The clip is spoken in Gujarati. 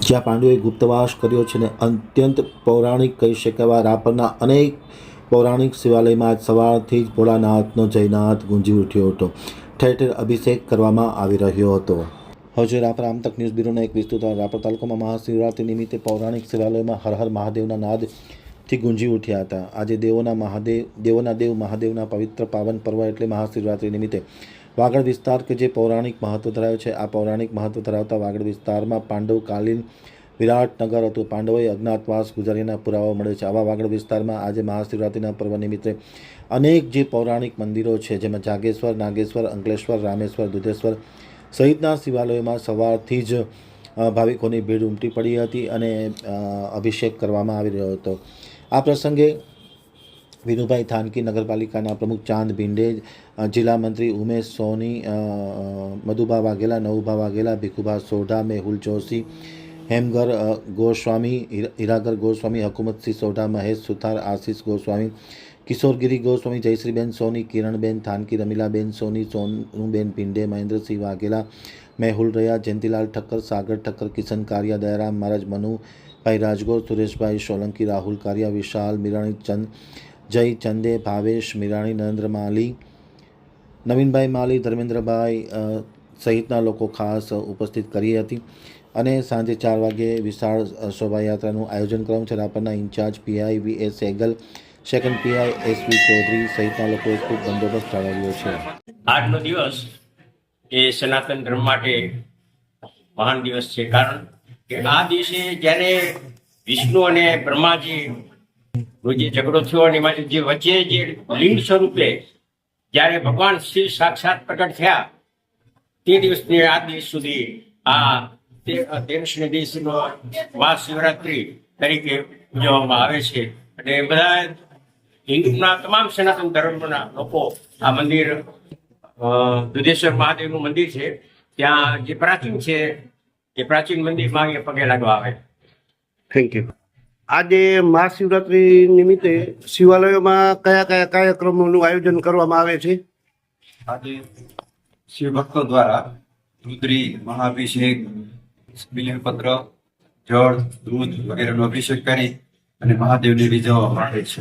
જ્યાં પાંડવોએ ગુપ્તવાસ કર્યો છે અને અત્યંત પૌરાણિક કહી શકાય રાપરના અનેક પૌરાણિક શિવાલયમાં આજ સવારથી જ ભોળાનાથનો જયનાથ ગુંજી ઉઠ્યો હતો. ઠેર ઠેર અભિષેક કરવામાં આવી રહ્યો હતો. હવે રાપર આમતક ન્યૂઝ બ્યુરોનો એક વિસ્તૃત રાપર તાલુકામાં મહાશિવરાત્રિ નિમિત્તે પૌરાણિક શિવાલયોમાં હર હર મહાદેવના નાદથી ગુંજી ઉઠ્યા હતા. આજે દેવોના દેવ મહાદેવના પવિત્ર પાવન પર્વ એટલે મહાશિવરાત્રિ નિમિત્તે વાગડ વિસ્તાર કે જે પૌરાણિક મહત્વ ધરાવે છે, આ પૌરાણિક મહત્વ ધરાવતા વાગડ વિસ્તારમાં પાંડવકાલીન વિરાટનગર હતું. પાંડવોએ અજ્ઞાતવાસ ગુજાર્યાના પુરાવા મળે છે. આવા વાગડ વિસ્તારમાં આજે મહાશિવરાત્રિના પર્વ નિમિત્તે અનેક જે પૌરાણિક મંદિરો છે, જેમાં જાગેશ્વર, નાગેશ્વર, અંકલેશ્વર, રામેશ્વર, દુધેશ્વર સહિતના શિવાલયોમાં સવારથી જ ભાવિકોની ભીડ ઉમટી પડી હતી અને અભિષેક કરવામાં આવી રહ્યો હતો. આ પ્રસંગે વિનુભાઈ થાનકી, નગરપાલિકાના પ્રમુખ ચાંદ ભીંડે, જિલ્લા મંત્રી ઉમેશ સોની, મધુભા વાઘેલા, નવુભા વાઘેલા, ભીખુભા સોઢા, મેહુલ જોશી, હેમગર ગોસ્વામી, હીરાગર ગોસ્વામી, હકુમતસિંહ સોઢા, મહેશ સુથાર, આશીષ ગોસ્વામી, કિશોરગીરી ગોસ્વામી, જયશ્રીબેન સોની, કિરણબેન થાનકી, રમીલાબેન સોની, સોનુબેન ભીંડે, મહેન્દ્રસિંહ વાઘેલા, મેહુલ રયા, જયંતિલાલ ઠક્કર, સાગર ઠક્કર, કિશન કારિયા, દયારામ મહારાજ, મનુભાઈ રાજગોર, સુરેશભાઈ સોલંકી, રાહુલ કારિયા, વિશાલ મીરાણી, જય ચંદે, ભાવેશ મીરાણી, નરેન્દ્ર માલી, નવીનભાઈ માલી, ધર્મેન્દ્રભાઈ સહિતના લોકો ખાસ ઉપસ્થિત કરી હતી. અને સાંજે 4 વાગ્યે વિશાળ શોભાયાત્રાનું આયોજન કરવામાં છે. રાપરના in-charge PI V S. Segal, second PI S V. Chaudhary સહિતના લોકોએ ખૂબ બંદોબસ્ત જાળવ્યો છે. આજનો દિવસ એ સનાતન ધર્મ માટે મહાન દિવસ છે, કારણ કે આ દિવસે જ્યારે વિષ્ણુ અને બ્રહ્માજી જે ઝઘડો થયો અને એમાં જે વચ્ચે જે લિંગ સ્વરૂપે જ્યારે ભગવાન શિવ સાક્ષાત પ્રગટ થયા તે દિવસની આ દિવસ સુધી આ 13 દિવસનો મહાશિવરાત્રિ તરીકે ઉજવવામાં આવે છે. અને બધા હિન્દુના તમામ સનાતન ધર્મના લોકો આ મંદિર દુધેશ્વર મહાદેવનું મંદિર છે, ત્યાં જે પ્રાચીન છે એ પ્રાચીન મંદિરમાં એ પગે લાગવા આવે. Thank you. આજે મહાશિવરાત્રિ નિમિત્તે શિવાલયોમાં કયા કયા કાર્યક્રમોનું આયોજન કરવામાં આવે છે? આજે શિવ ભક્તો દ્વારા રુદ્રી, મહાઅભિષેક, બિલ્વપત્ર, જળ, દૂધ વગેરેનો અભિષેક કરી અને મહાદેવને રીઝવવામાં આવે છે.